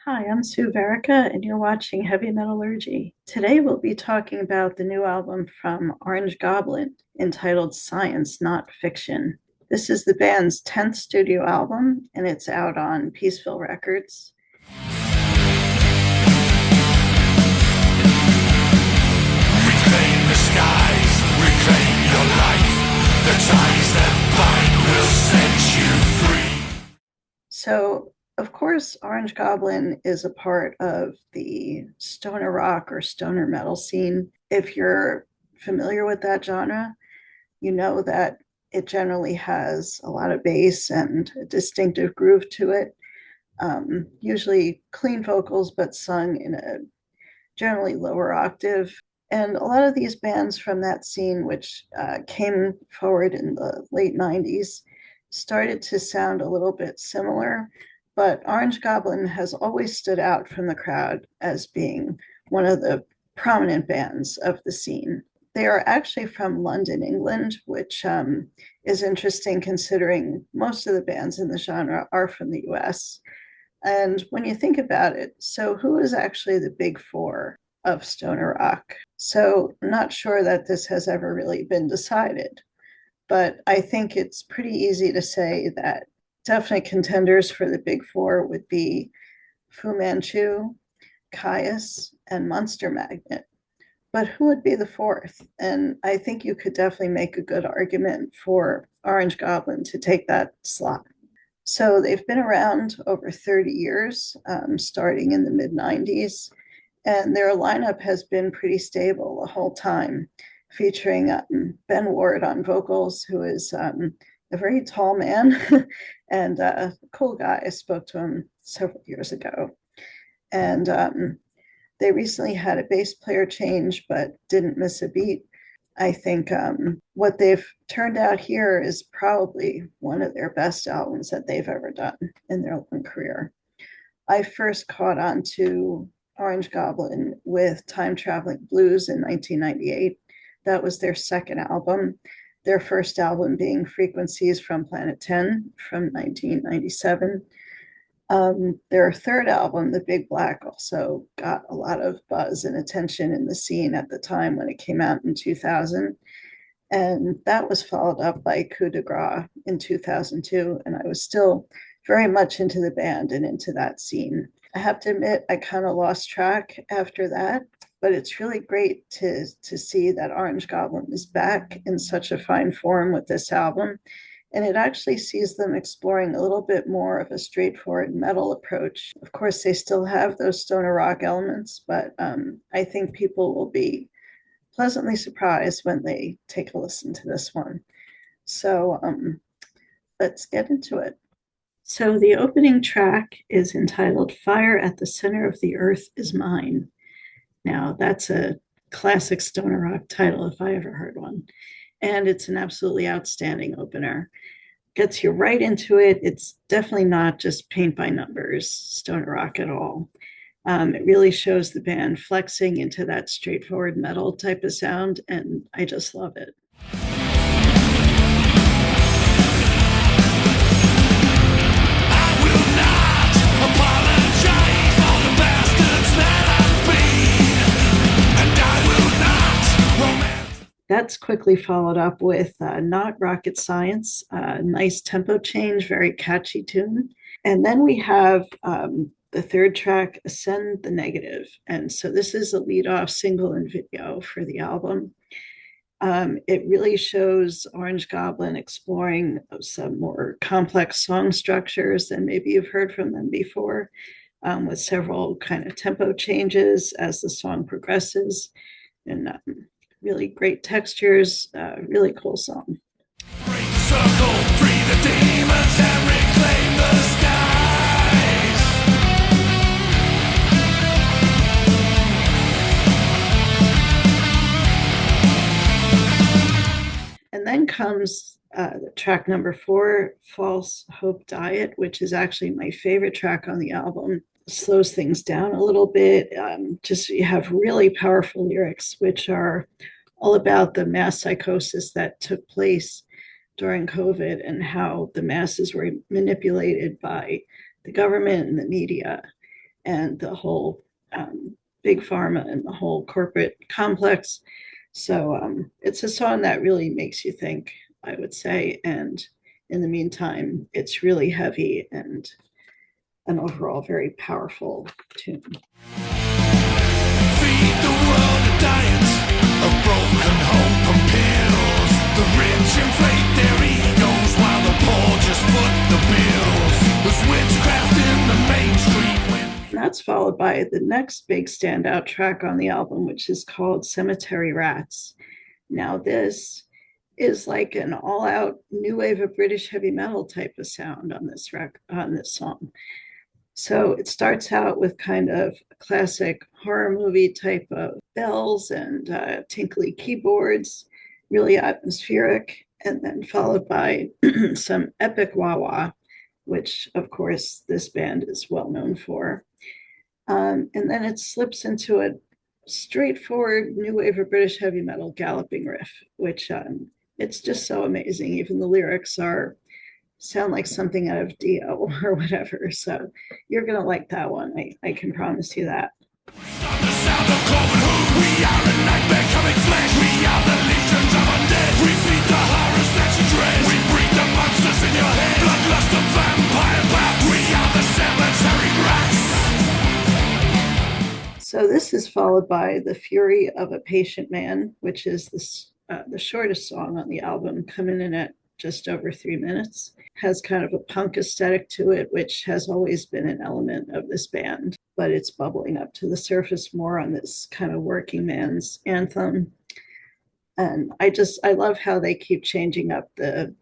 Hi, I'm Sue Verica, and you're watching Heavy Metallurgy. Today we'll be talking about the new album from Orange Goblin entitled Science, Not Fiction. This is the band's 10th studio album, and it's out on Peaceville Records. Reclaim the skies, reclaim your life. The ties that bind will set you free. So, of course, Orange Goblin is a part of the stoner rock or stoner metal scene. If you're familiar with that genre, you know that it generally has a lot of bass and a distinctive groove to it. Usually clean vocals, but sung in a generally lower octave. And a lot of these bands from that scene, which came forward in the late 90s, started to sound a little bit similar. But Orange Goblin has always stood out from the crowd as being one of the prominent bands of the scene. They are actually from London, England, which is interesting considering most of the bands in the genre are from the US. And when you think about it, so who is actually the big four of stoner rock? So I'm not sure that this has ever really been decided, but I think it's pretty easy to say that definite contenders for the big four would be Fu Manchu, Caius, and Monster Magnet. But who would be the fourth? And I think you could definitely make a good argument for Orange Goblin to take that slot. So they've been around over 30 years, starting in the mid 90s, and their lineup has been pretty stable the whole time, featuring Ben Ward on vocals, who is a very tall man and a cool guy. I spoke to him several years ago. And they recently had a bass player change, but didn't miss a beat. I think what they've turned out here is probably one of their best albums that they've ever done in their long career. I first caught on to Orange Goblin with Time Traveling Blues in 1998. That was their second album, their first album being Frequencies from Planet 10 from 1997. Their third album, The Big Black, also got a lot of buzz and attention in the scene at the time when it came out in 2000. And that was followed up by Coup de Grace in 2002. And I was still very much into the band and into that scene. I have to admit, I kind of lost track after that, but it's really great to see that Orange Goblin is back in such a fine form with this album. And it actually sees them exploring a little bit more of a straightforward metal approach. Of course, they still have those stoner rock elements, but I think people will be pleasantly surprised when they take a listen to this one. So let's get into it. So the opening track is entitled Fire at the Center of the Earth is Mine. Now, that's a classic stoner rock title if I ever heard one. And it's an absolutely outstanding opener. Gets you right into it. It's definitely not just paint by numbers stoner rock at all. It really shows the band flexing into that straightforward metal type of sound, and I just love it. That's quickly followed up with Not Rocket Science, nice tempo change, very catchy tune. And then we have the third track, Ascend the Negative. And so this is a lead-off single and video for the album. It really shows Orange Goblin exploring some more complex song structures than maybe you've heard from them before, with several kind of tempo changes as the song progresses. And really great textures, really cool song. Break the circle, free the demons, and reclaim the skies. And then comes track number 4, False Hope Diet, which is actually my favorite track on the album. Slows things down a little bit. Just you have really powerful lyrics, which are all about the mass psychosis that took place during COVID and how the masses were manipulated by the government and the media. and the whole big pharma and the whole corporate complex. So it's a song that really makes you think, I would say. And in the meantime, it's really heavy and an overall very powerful tune. Feed the world a diet of broken hope and pills. The rich inflate their egos while the poor just foot the bills. There's witchcraft in the mainstream. That's followed by the next big standout track on the album, which is called Cemetery Rats. Now, this is like an all-out new wave of British heavy metal type of sound on this song. So it starts out with kind of a classic horror movie type of bells and tinkly keyboards, really atmospheric, and then followed by some epic wah wah, which of course this band is well known for. And then it slips into a straightforward new wave of British heavy metal galloping riff, which it's just so amazing. Even the lyrics are sound like something out of Dio or whatever. So you're gonna like that one. I can promise you that. The sound of Goblin, we are a nightmare coming flesh. We are the legions of undead. We feed the horrors that you dread. We breed the monsters in your head. Bloodlust of vampire bats. We are the cemetery rats. So this is followed by The Fury of a Patient Man, which is the shortest song on the album, coming in at just over 3 minutes. Has kind of a punk aesthetic to it, which has always been an element of this band, but it's bubbling up to the surface more on this kind of working man's anthem. And I love how they keep changing up the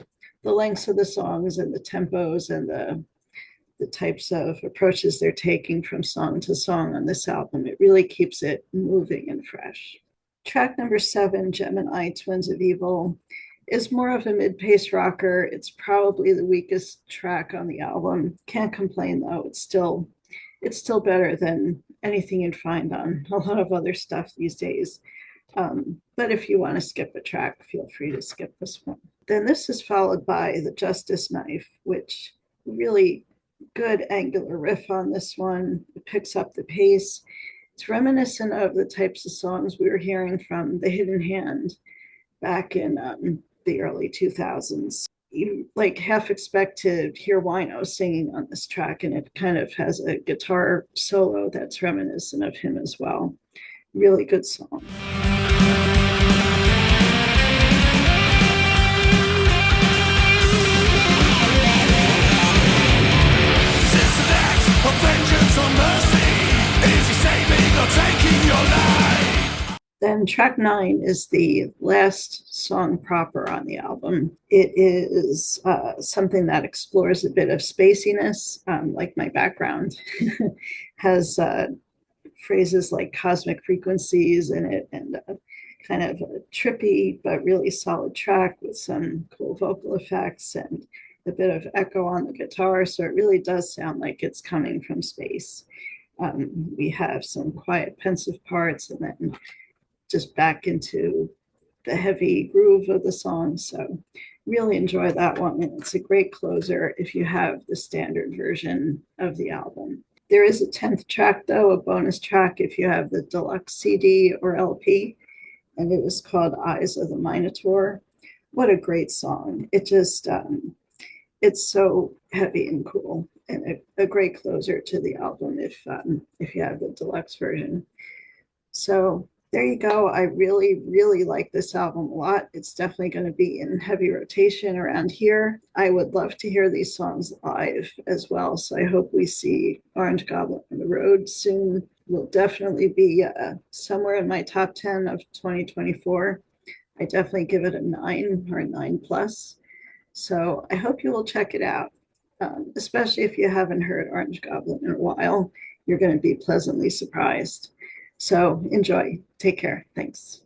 lengths of the songs and the tempos and the types of approaches they're taking from song to song on this album. It really keeps it moving and fresh. Track number 7, Gemini, Twins of Evil, is more of a mid-paced rocker. It's probably the weakest track on the album. Can't complain though. It's still better than anything you'd find on a lot of other stuff these days. But if you want to skip a track, feel free to skip this one. Then this is followed by The Justice Knife, which really good angular riff on this one. It picks up the pace. It's reminiscent of the types of songs we were hearing from The Hidden Hand back in the early 2000s. You like half expect to hear Wino singing on this track, and it kind of has a guitar solo that's reminiscent of him as well. Really good song. Then track 9 is the last song proper on the album. It is something that explores a bit of spaciness, like my background. Has phrases like cosmic frequencies in it, and kind of a trippy but really solid track with some cool vocal effects and a bit of echo on the guitar. So it really does sound like it's coming from space. We have some quiet, pensive parts, and then just back into the heavy groove of the song. So really enjoy that one. And it's a great closer if you have the standard version of the album. There is a 10th track, though, a bonus track if you have the deluxe CD or LP, and it is called Eyes of the Minotaur. What a great song. It just, it's so heavy and cool, and a great closer to the album if you have the deluxe version. So there you go. I really, really like this album a lot. It's definitely going to be in heavy rotation around here. I would love to hear these songs live as well. So I hope we see Orange Goblin on the road soon. Will definitely be somewhere in my top 10 of 2024. I definitely give it a 9 or a 9 plus. So I hope you will check it out, especially if you haven't heard Orange Goblin in a while. You're going to be pleasantly surprised. So enjoy. Take care. Thanks.